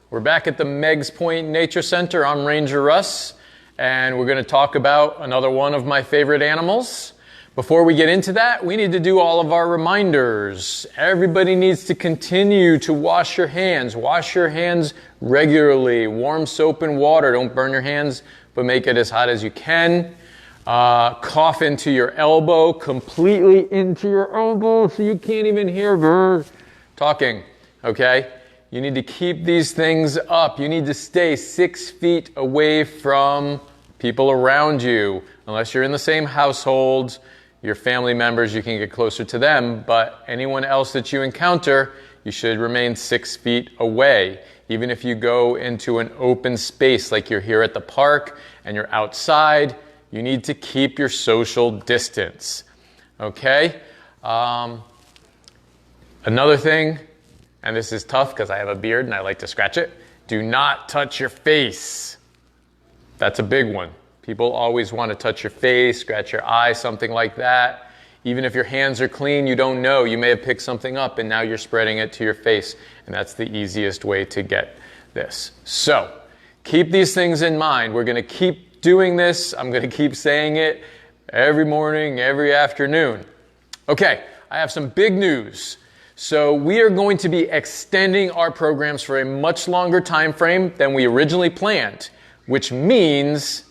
We're back at the Meigs Point Nature Center. I'm Ranger Russ, and we're going to talk about another one of my favorite animals. Before we get into that, we need to do all of our reminders. Everybody needs to continue to wash your hands. Wash your hands regularly. Warm soap and water. Don't burn your hands, but make it as hot as you can. Cough into your elbow, completely into your elbow, so you can't even hear talking, okay? You need to keep these things up. You need to stay 6 feet away from people around you. Unless you're in the same household, your family members, you can get closer to them, but anyone else that you encounter, you should remain 6 feet away. Even if you go into an open space like you're here at the park and you're outside, you need to keep your social distance, okay? Another thing, and this is tough because I have a beard and I like to scratch it, do not touch your face. That's a big one. People always want to touch your face, scratch your eye, something like that. Even if your hands are clean, you don't know. You may have picked something up and now you're spreading it to your face, and that's the easiest way to get this. So, keep these things in mind. We're going to keep doing this. I'm going to keep saying it every morning, every afternoon. Okay, I have some big news. So we are going to be extending our programs for a much longer time frame than we originally planned, which means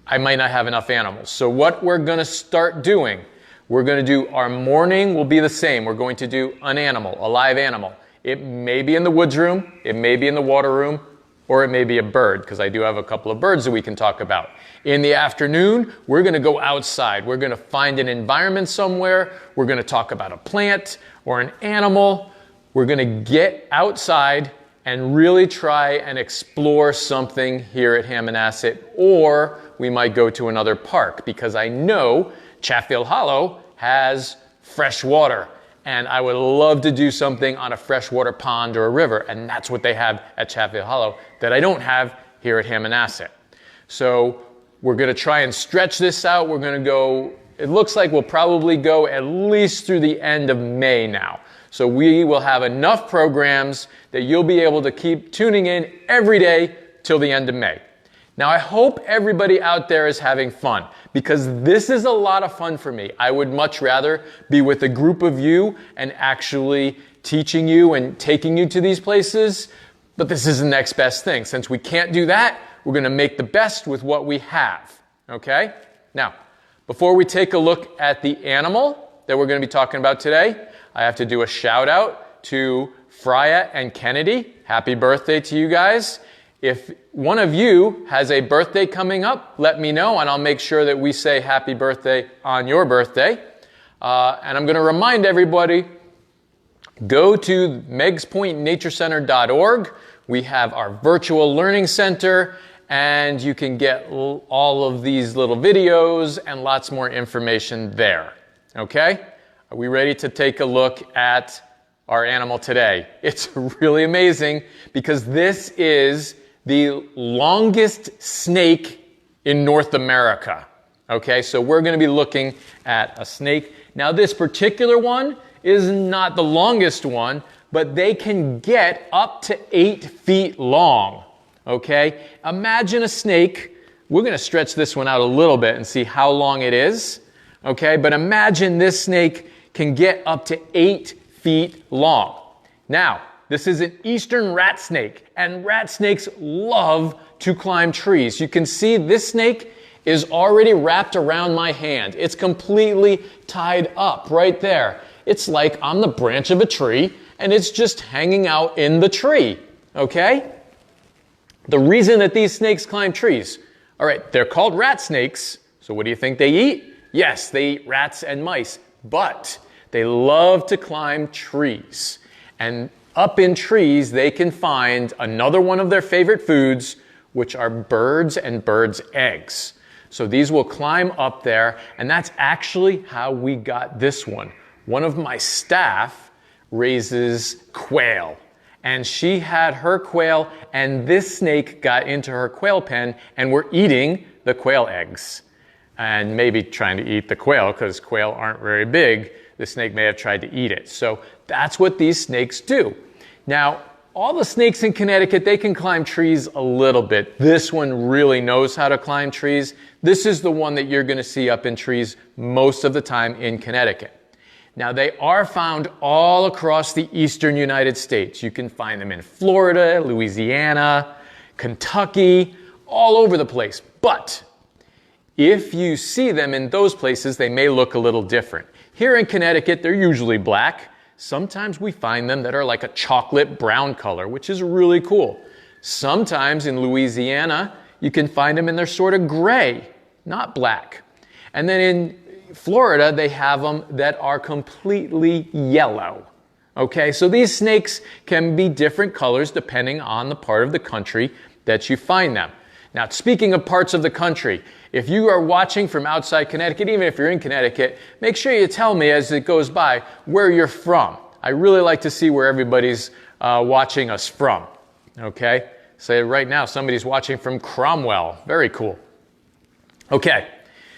I might not have enough animals. So what we're going to start doing, we're going to do our morning will be the same. We're going to do an animal, a live animal. It may be in the woods room, it may be in the water room, or it may be a bird, because I do have a couple of birds that we can talk about. In the afternoon, we're going to go outside. We're going to find an environment somewhere. We're going to talk about a plant or an animal. We're going to get outside and really try and explore something here at Hammonasset, or we might go to another park, because I know Chatfield Hollow has fresh water. And I would love to do something on a freshwater pond or a river, and that's what they have at Chatfield Hollow that I don't have here at Hammonasset. So we're going to try and stretch this out. We're going to go, it looks like we'll probably go at least through the end of May now. So we will have enough programs that you'll be able to keep tuning in every day till the end of May. Now, I hope everybody out there is having fun, because this is a lot of fun for me. I would much rather be with a group of you and actually teaching you and taking you to these places, but this is the next best thing. Since we can't do that, we're going to make the best with what we have, okay? Now, before we take a look at the animal that we're going to be talking about today, I have to do a shout out to Freya and Kennedy. Happy birthday to you guys. If one of you has a birthday coming up, let me know, and I'll make sure that we say happy birthday on your birthday. And I'm going to remind everybody, go to meigspointnaturecenter.org. We have our virtual learning center, and you can get all of these little videos and lots more information there. Okay? Are we ready to take a look at our animal today? It's really amazing, because this is the longest snake in North America. Okay, so we're going to be looking at a snake. Now, this particular one is not the longest one, but they can get up to 8 feet long. Okay, imagine a snake. We're going to stretch this one out a little bit and see how long it is. Okay, but imagine this snake can get up to 8 feet long. Now, this is an Eastern Ratsnake, and rat snakes love to climb trees. You can see this snake is already wrapped around my hand. It's completely tied up right there. It's like on the branch of a tree, and it's just hanging out in the tree, okay? The reason that these snakes climb trees, all right, they're called rat snakes, so what do you think they eat? Yes, they eat rats and mice, but they love to climb trees. And up in trees, they can find another one of their favorite foods, which are birds and birds' eggs. So these will climb up there, and that's actually how we got this one. One of my staff raises quail, and she had her quail, and this snake got into her quail pen, and we're eating the quail eggs. And maybe trying to eat the quail, because quail aren't very big. The snake may have tried to eat it. So that's what these snakes do. Now, all the snakes in Connecticut, they can climb trees a little bit. This one really knows how to climb trees. This is the one that you're going to see up in trees most of the time in Connecticut. Now, they are found all across the eastern United States. You can find them in Florida, Louisiana, Kentucky, all over the place. But if you see them in those places, they may look a little different. Here in Connecticut, they're usually black. Sometimes we find them that are like a chocolate brown color, which is really cool. Sometimes in Louisiana, you can find them and they're sort of gray, not black. And then in Florida, they have them that are completely yellow. Okay, so these snakes can be different colors depending on the part of the country that you find them. Now, speaking of parts of the country, if you are watching from outside Connecticut, even if you're in Connecticut, make sure you tell me as it goes by where you're from. I really like to see where everybody's watching us from. Okay? Say right now somebody's watching from Cromwell. Very cool. Okay,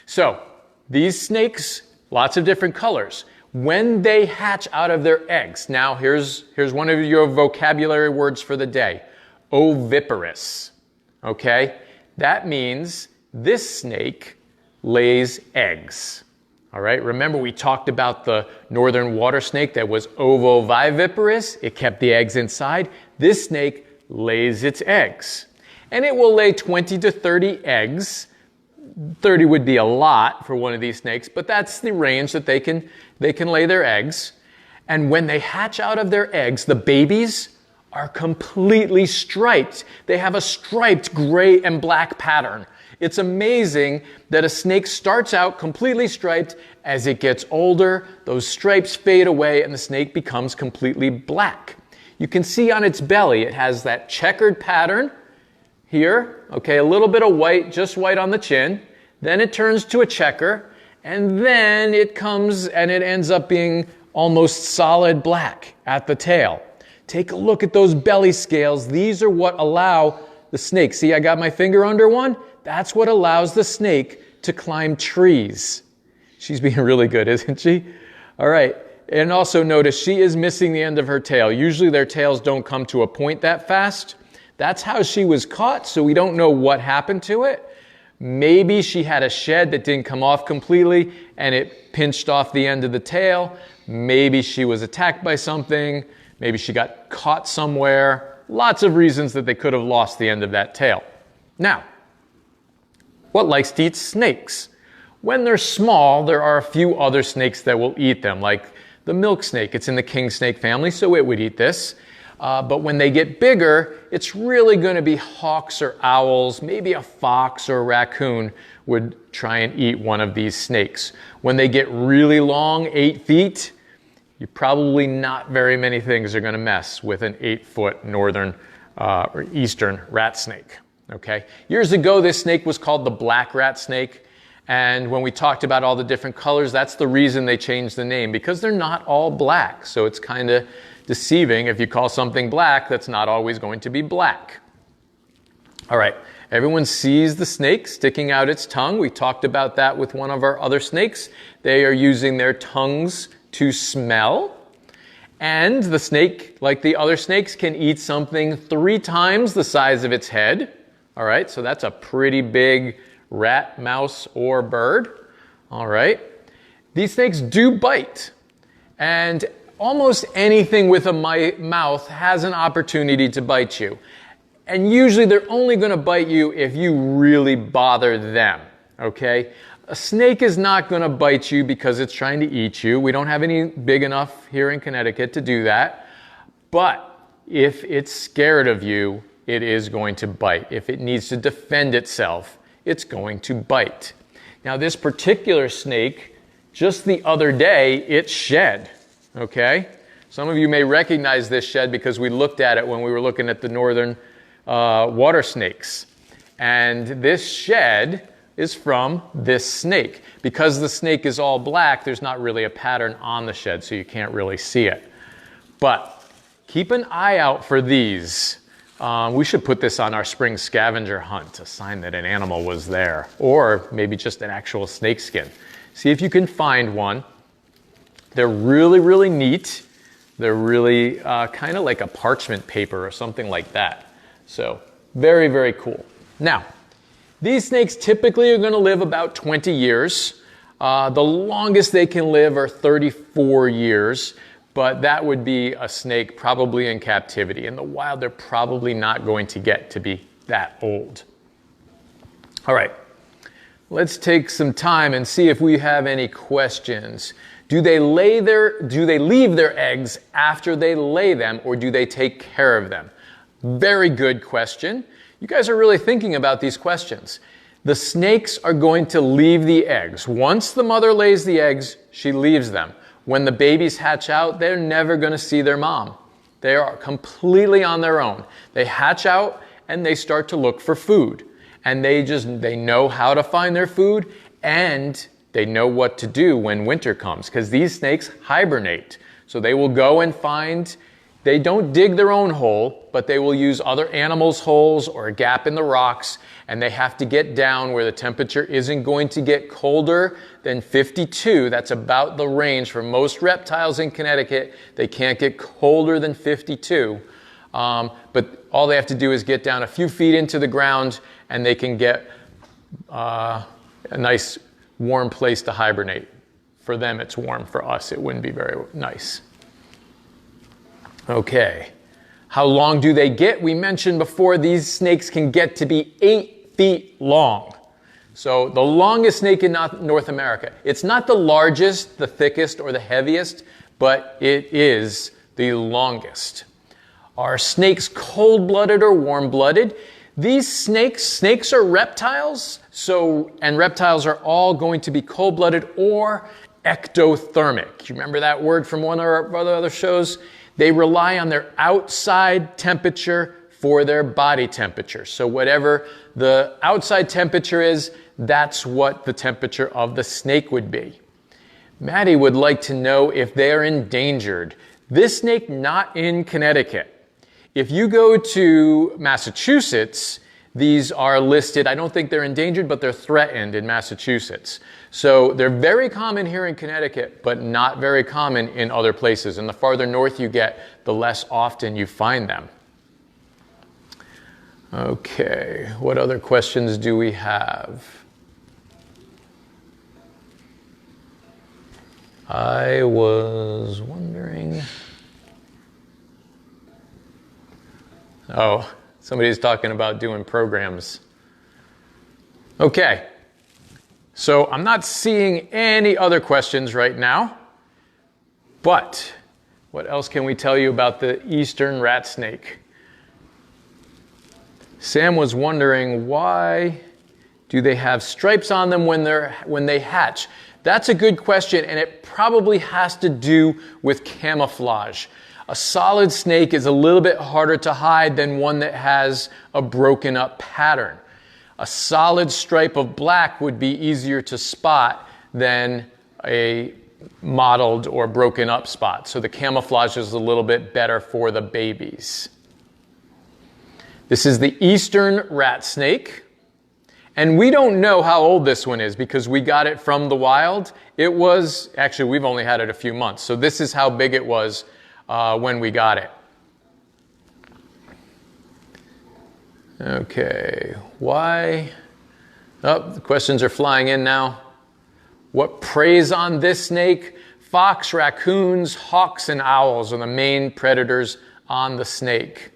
so these snakes, lots of different colors. When they hatch out of their eggs, now here's one of your vocabulary words for the day. Oviparous. Okay? That means this snake lays eggs. All right, remember we talked about the northern water snake that was ovoviviparous. It kept the eggs inside. This snake lays its eggs. And it will lay 20 to 30 eggs. 30 would be a lot for one of these snakes, but that's the range that they can lay their eggs. And when they hatch out of their eggs, the babies are completely striped. They have a striped gray and black pattern. It's amazing that a snake starts out completely striped. As it gets older, those stripes fade away and the snake becomes completely black. You can see on its belly, it has that checkered pattern here. Okay, a little bit of white, just white on the chin. Then it turns to a checker, and then it comes and it ends up being almost solid black at the tail. Take a look at those belly scales. These are what allow the snake. See, I got my finger under one? That's what allows the snake to climb trees. She's being really good, isn't she? All right. And also notice she is missing the end of her tail. Usually their tails don't come to a point that fast. That's how she was caught, so we don't know what happened to it. Maybe she had a shed that didn't come off completely and it pinched off the end of the tail. Maybe she was attacked by something. Maybe she got caught somewhere. Lots of reasons that they could have lost the end of that tail. Now, what likes to eat snakes? When they're small, there are a few other snakes that will eat them, like the milk snake. It's in the king snake family, so it would eat this. But when they get bigger, it's really going to be hawks or owls. Maybe a fox or a raccoon would try and eat one of these snakes. When they get really long, 8 feet, probably not very many things are going to mess with an 8-foot northern or eastern rat snake. Okay. Years ago, this snake was called the black rat snake. And when we talked about all the different colors, that's the reason they changed the name, because they're not all black. So it's kind of deceiving. If you call something black, that's not always going to be black. All right. Everyone sees the snake sticking out its tongue. We talked about that with one of our other snakes. They are using their tongues to smell. And the snake, like the other snakes, can eat something 3 times the size of its head. All right, so that's a pretty big rat, mouse, or bird. All right. These snakes do bite. And almost anything with a mouth has an opportunity to bite you. And usually they're only going to bite you if you really bother them. Okay? A snake is not going to bite you because it's trying to eat you. We don't have any big enough here in Connecticut to do that. But if it's scared of you, it is going to bite. If it needs to defend itself, it's going to bite. Now, this particular snake, just the other day, it shed. Okay? Some of you may recognize this shed because we looked at it when we were looking at the northern water snakes. And this shed is from this snake. Because the snake is all black, there's not really a pattern on the shed, so you can't really see it. But keep an eye out for these. We should put this on our spring scavenger hunt, a sign that an animal was there, or maybe just an actual snake skin. See if you can find one. They're really, really neat. They're really kind of like a parchment paper or something like that. So very, very cool. Now, these snakes typically are going to live about 20 years. The longest they can live are 34 years, but that would be a snake probably in captivity. In the wild, they're probably not going to get to be that old. All right, let's take some time and see if we have any questions. Do they leave their eggs after they lay them, or do they take care of them? Very good question. You guys are really thinking about these questions. The snakes are going to leave the eggs. Once the mother lays the eggs, she leaves them. When the babies hatch out, they're never going to see their mom. They are completely on their own. They hatch out and they start to look for food. And they know how to find their food, and they know what to do when winter comes, because these snakes hibernate. So they will go and they don't dig their own hole, but they will use other animals' holes or a gap in the rocks, and they have to get down where the temperature isn't going to get colder than 52. That's about the range for most reptiles in Connecticut. They can't get colder than 52. But all they have to do is get down a few feet into the ground, and they can get a nice warm place to hibernate. For them, it's warm. For us, it wouldn't be very nice. Okay, how long do they get? We mentioned before these snakes can get to be 8 feet long. So the longest snake in North America. It's not the largest, the thickest, or the heaviest, but it is the longest. Are snakes cold-blooded or warm-blooded? These snakes are reptiles, and reptiles are all going to be cold-blooded or ectothermic. You remember that word from one of our other shows? They rely on their outside temperature for their body temperature. So whatever the outside temperature is, that's what the temperature of the snake would be. Maddie would like to know if they're endangered. This snake, not in Connecticut. If you go to Massachusetts, these are listed. I don't think they're endangered, but they're threatened in Massachusetts. So they're very common here in Connecticut, but not very common in other places. And the farther north you get, the less often you find them. Okay, what other questions do we have? I was wondering. Oh, somebody's talking about doing programs. Okay, so I'm not seeing any other questions right now, but what else can we tell you about the Eastern Ratsnake? Sam was wondering, why do they have stripes on them when they hatch? That's a good question, and it probably has to do with camouflage. A solid snake is a little bit harder to hide than one that has a broken up pattern. A solid stripe of black would be easier to spot than a mottled or broken up spot. So the camouflage is a little bit better for the babies. This is the Eastern Ratsnake. And we don't know how old this one is because we got it from the wild. Actually, we've only had it a few months. So this is how big it was when we got it. Okay, why? Oh, the questions are flying in now. What preys on this snake? Fox, raccoons, hawks, and owls are the main predators on the snake.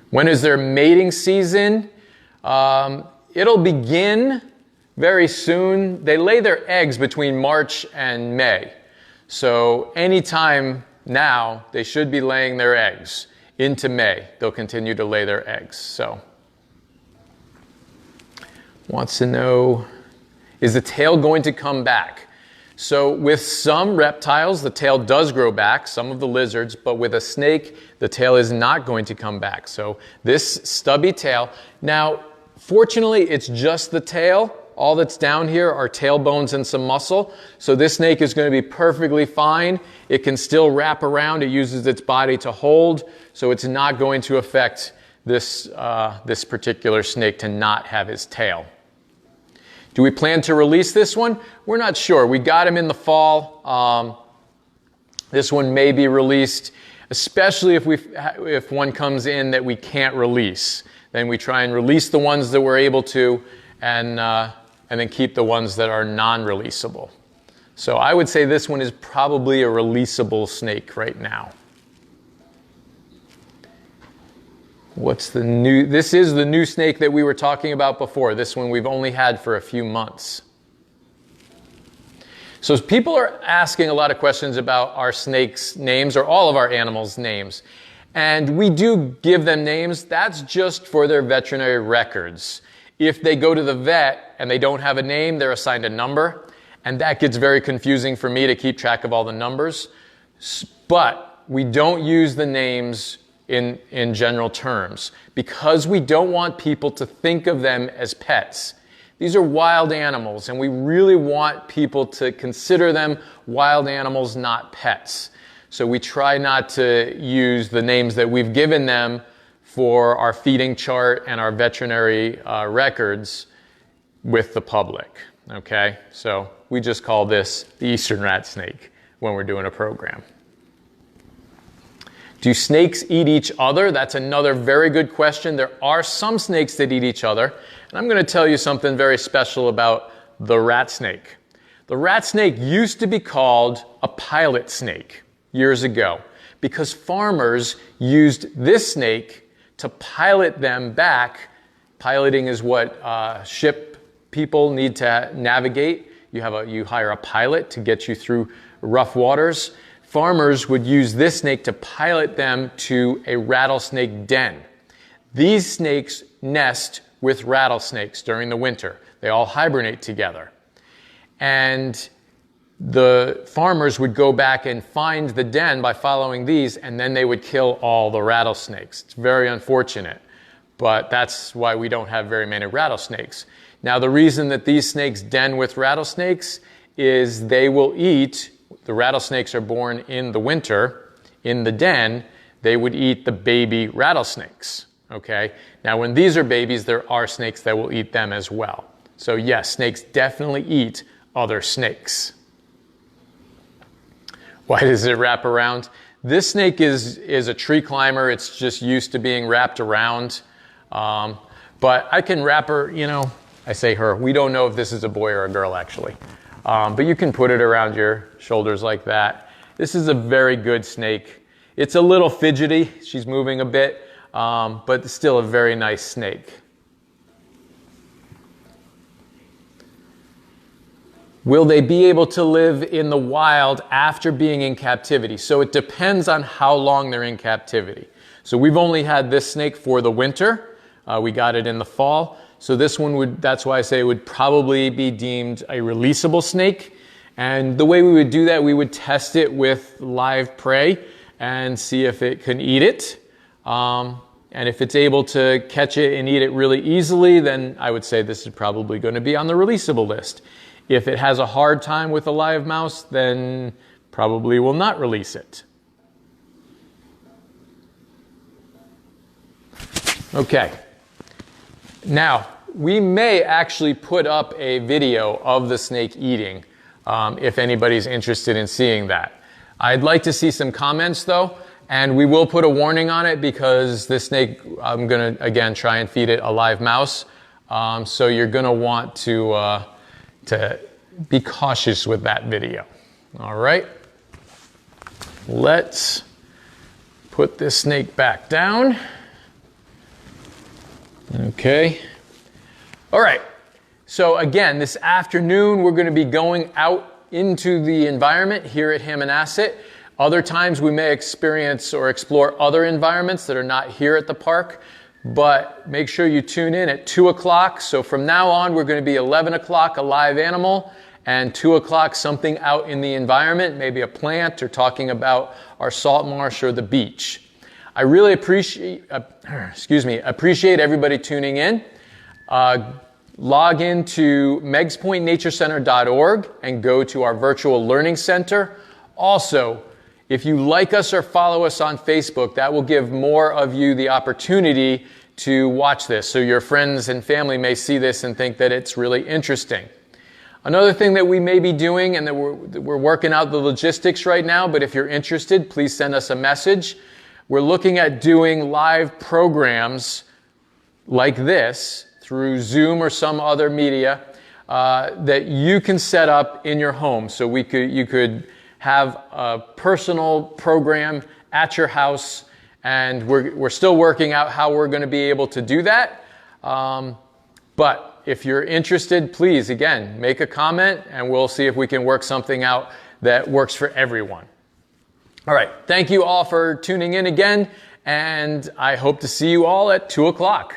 When is their mating season? It'll begin very soon. They lay their eggs between March and May. So anytime now, they should be laying their eggs. Into May, they'll continue to lay their eggs. So, wants to know, is the tail going to come back? So with some reptiles, the tail does grow back, some of the lizards, but with a snake, the tail is not going to come back. So this stubby tail, now fortunately it's just the tail. All that's down here are tail bones and some muscle. So this snake is going to be perfectly fine. It can still wrap around. It uses its body to hold. So it's not going to affect this particular snake to not have his tail. Do we plan to release this one? We're not sure. We got him in the fall. This one may be released, especially if one comes in that we can't release. Then we try and release the ones that we're able to, and then keep the ones that are non-releasable. So I would say this one is probably a releasable snake right now. This is the new snake that we were talking about before. This one we've only had for a few months. So people are asking a lot of questions about our snakes' names, or all of our animals' names. And we do give them names. That's just for their veterinary records. If they go to the vet and they don't have a name, they're assigned a number. And that gets very confusing for me to keep track of all the numbers. But we don't use the names in general terms, because we don't want people to think of them as pets. These are wild animals, and we really want people to consider them wild animals, not pets. So we try not to use the names that we've given them for our feeding chart and our veterinary records with the public. Okay, so we just call this the Eastern Ratsnake when we're doing a program. Do snakes eat each other? That's another very good question. There are some snakes that eat each other. And I'm going to tell you something very special about the rat snake. The rat snake used to be called a pilot snake years ago, because farmers used this snake to pilot them back. Piloting is what ship people need to navigate. You hire a pilot to get you through rough waters. Farmers would use this snake to pilot them to a rattlesnake den. These snakes nest with rattlesnakes during the winter. They all hibernate together. And the farmers would go back and find the den by following these, and then they would kill all the rattlesnakes. It's very unfortunate, but that's why we don't have very many rattlesnakes. Now, the reason that these snakes den with rattlesnakes is they will eat. The rattlesnakes are born in the winter. In the den, they would eat the baby rattlesnakes. Okay? Now, when these are babies, there are snakes that will eat them as well. So yes, snakes definitely eat other snakes. Why does it wrap around? This snake is a tree climber. It's just used to being wrapped around. But I can wrap her, I say her. We don't know if this is a boy or a girl, actually. But you can put it around your shoulders like that. This is a very good snake. It's a little fidgety. She's moving a bit, but still a very nice snake. Will they be able to live in the wild after being in captivity? So it depends on how long they're in captivity. So we've only had this snake for the winter. We got it in the fall. So this one that's why I say it would probably be deemed a releasable snake. And the way we would do that, we would test it with live prey and see if it can eat it. And if it's able to catch it and eat it really easily, then I would say this is probably going to be on the releasable list. If it has a hard time with a live mouse, then probably will not release it. Okay. Now, we may actually put up a video of the snake eating if anybody's interested in seeing that. I'd like to see some comments though, and we will put a warning on it because this snake, I'm going to again try and feed it a live mouse. So you're going to want to be cautious with that video. All right. Let's put this snake back down. Okay. All right. So again, this afternoon, we're going to be going out into the environment here at Hammonasset. Other times we may experience or explore other environments that are not here at the park, but make sure you tune in at 2 o'clock. So from now on, we're going to be 11 o'clock, a live animal, and 2 o'clock, something out in the environment, maybe a plant or talking about our salt marsh or the beach. I really appreciate everybody tuning in. Log into meigspointnaturecenter.org and go to our virtual learning center. Also, if you like us or follow us on Facebook, that will give more of you the opportunity to watch this. So your friends and family may see this and think that it's really interesting. Another thing that we may be doing, and that we're working out the logistics right now, but if you're interested, please send us a message. We're looking at doing live programs like this through Zoom or some other media that you can set up in your home. So you could have a personal program at your house, and we're still working out how we're going to be able to do that. But if you're interested, please, again, make a comment, and we'll see if we can work something out that works for everyone. All right. Thank you all for tuning in again, and I hope to see you all at 2 o'clock.